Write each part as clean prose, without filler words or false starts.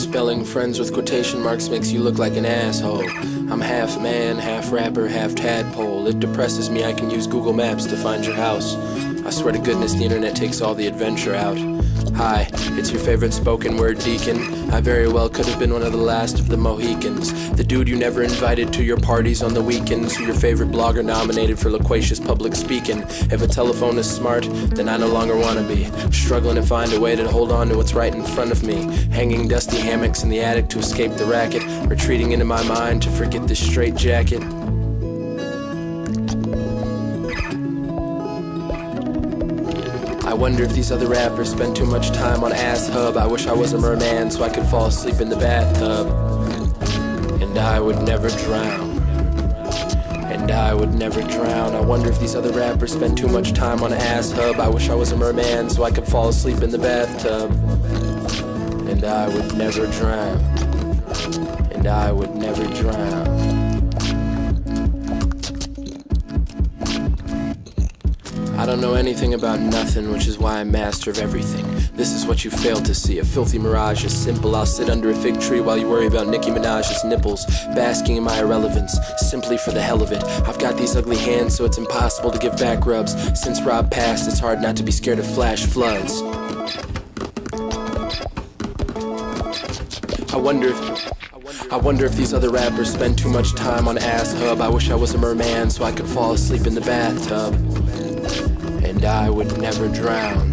Spelling friends with quotation marks makes you look like an asshole. I'm half man, half rapper, half tadpole. It depresses me I can use Google Maps to find your house. I swear to goodness the internet takes all the adventure out. Hi, it's your favorite spoken word deacon. I very well could have been one of the last of the Mohicans. The dude you never invited to your parties on the weekends. Who your favorite blogger nominated for loquacious public speaking. If a telephone is smart, then I no longer wanna be. Struggling to find a way to hold on to what's right in front of me. Hanging dusty hammocks in the attic to escape the racket. Retreating into my mind to forget this straight jacket. I wonder if these other rappers spend too much time on Ass Hub. I wish I was a merman so I could fall asleep in the bathtub. And I would never drown. And I would never drown. I wonder if these other rappers spend too much time on Ass Hub. I wish I was a merman so I could fall asleep in the bathtub. And I would never drown. And I would never drown. I don't know anything about nothing, which is why I'm master of everything. This is what you failed to see, a filthy mirage is simple. I'll sit under a fig tree while you worry about Nicki Minaj's nipples, basking in my irrelevance, simply for the hell of it. I've got these ugly hands, so it's impossible to give back rubs. Since Rob passed, it's hard not to be scared of flash floods. I wonder if these other rappers spend too much time on Ass Hub. I wish I was a merman so I could fall asleep in the bathtub. And I would never drown.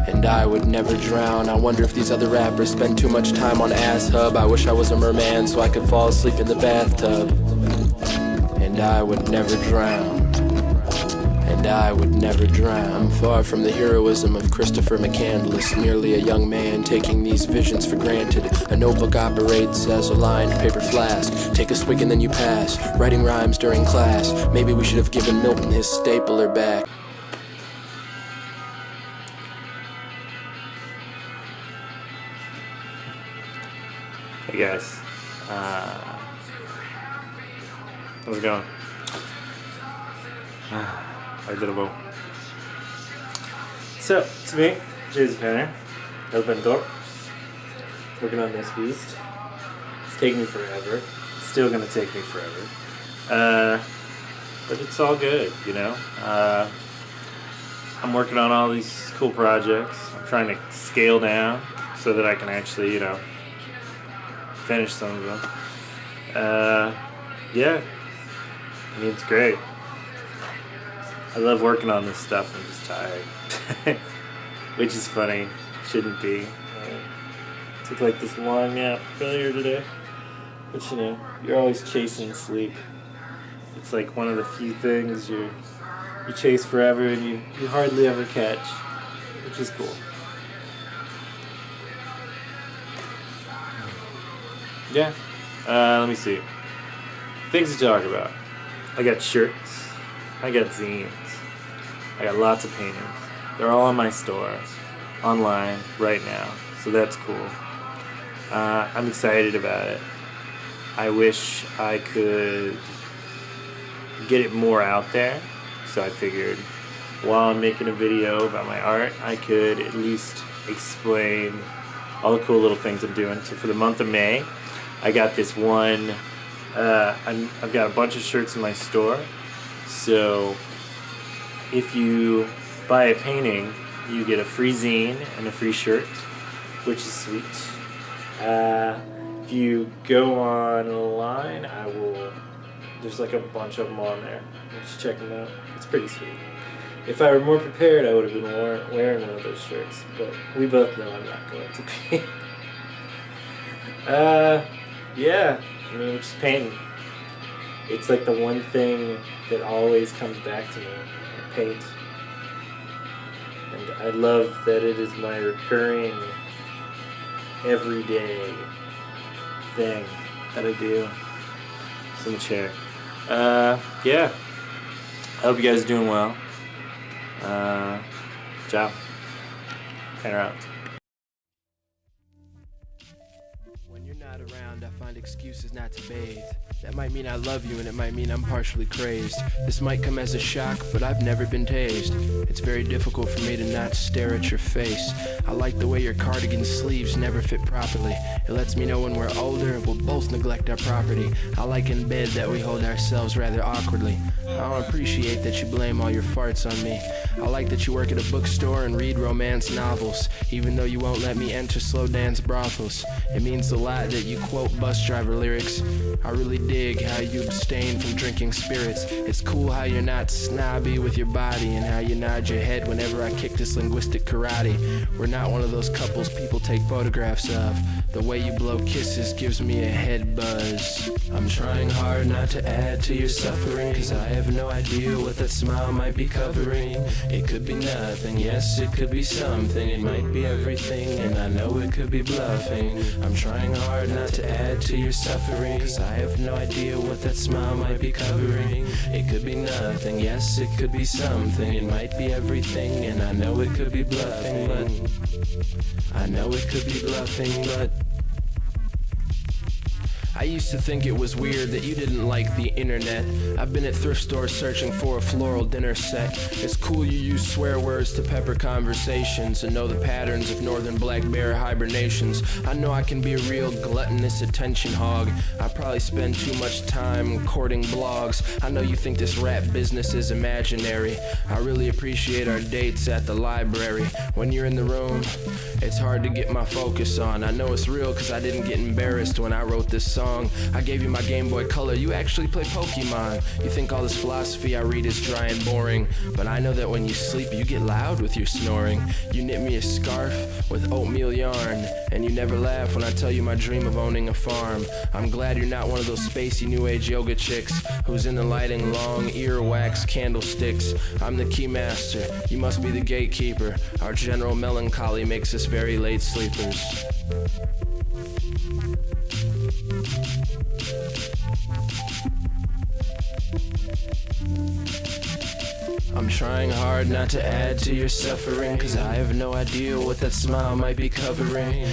And I would never drown. I wonder if these other rappers spend too much time on Ass Hub. I wish I was a merman so I could fall asleep in the bathtub. And I would never drown. And I would never drown. I'm far from the heroism of Christopher McCandless, merely a young man taking these visions for granted. A notebook operates as a lined paper flask. Take a swig and then you pass, writing rhymes during class. Maybe we should have given Milton his stapler back. Hey guys, how's it going? I did a vote. So, it's me, Jason Penner, open door, working on this beast. It's taking me forever. It's still gonna take me forever. But it's all good, you know? I'm working on all these cool projects. I'm trying to scale down so that I can actually, finish some of them. Yeah, I mean, it's great. I love working on this stuff. I'm just tired. Which is funny. Shouldn't be. Took like this long nap earlier today. But you're always chasing sleep. It's like one of the few things you chase forever and you hardly ever catch. Which is cool. Yeah. Let me see. Things to talk about. I got shirts. I got zines. I got lots of paintings. They're all on my store, online, right now. So that's cool. I'm excited about it. I wish I could get it more out there. So I figured while I'm making a video about my art, I could at least explain all the cool little things I'm doing. So for the month of May, I got this one, I've got a bunch of shirts in my store, so if you buy a painting, you get a free zine and a free shirt, which is sweet. If you go online, there's like a bunch of them on there, just check them out, it's pretty sweet. If I were more prepared, I would have been wearing one of those shirts, but we both know I'm not going to be. Yeah, I mean, just painting. It's like the one thing that always comes back to me, paint. And I love that it is my recurring, everyday thing that I do. It's in the chair. Yeah. I hope you guys are doing well. Ciao. Hang around. When you're not around, I find excuses not to bathe. That might mean I love you, and it might mean I'm partially crazed. This might come as a shock, but I've never been tased. It's very difficult for me to not stare at your face. I like the way your cardigan sleeves never fit properly. It lets me know when we're older, we'll both neglect our property. I like in bed that we hold ourselves rather awkwardly. I don't appreciate that you blame all your farts on me. I like that you work at a bookstore and read romance novels, even though you won't let me enter slow dance brothels. It means a lot that you quote bus driver lyrics. I really dig how you abstain from drinking spirits. It's cool how you're not snobby with your body, and how you nod your head whenever I kick this linguistic karate. We're not one of those couples people take photographs of. The way you blow kisses gives me a head buzz. I'm trying hard not to add to your suffering, cause I have no idea what that smile might be covering. It could be nothing, yes, it could be something. It might be everything, and I know it could be bluffing. I'm trying hard not to add to your suffering, cause I have no idea what that smile might be covering. It could be nothing, yes, it could be something. It might be everything, and I know it could be bluffing, but I know it could be bluffing, but I used to think it was weird that you didn't like the internet. I've been at thrift stores searching for a floral dinner set. It's cool you use swear words to pepper conversations and know the patterns of northern black bear hibernations. I know I can be a real gluttonous attention hog. I probably spend too much time courting blogs. I know you think this rap business is imaginary. I really appreciate our dates at the library. When you're in the room, it's hard to get my focus on. I know it's real cause I didn't get embarrassed when I wrote this song. I gave you my Game Boy Color, you actually play Pokemon. You think all this philosophy I read is dry and boring, but I know that when you sleep you get loud with your snoring. You knit me a scarf with oatmeal yarn, and you never laugh when I tell you my dream of owning a farm. I'm glad you're not one of those spacey new age yoga chicks who's into lighting long earwax candlesticks. I'm the key master, you must be the gatekeeper. Our general melancholy makes us very late sleepers. I'm trying hard not to add to your suffering, cause I have no idea what that smile might be covering.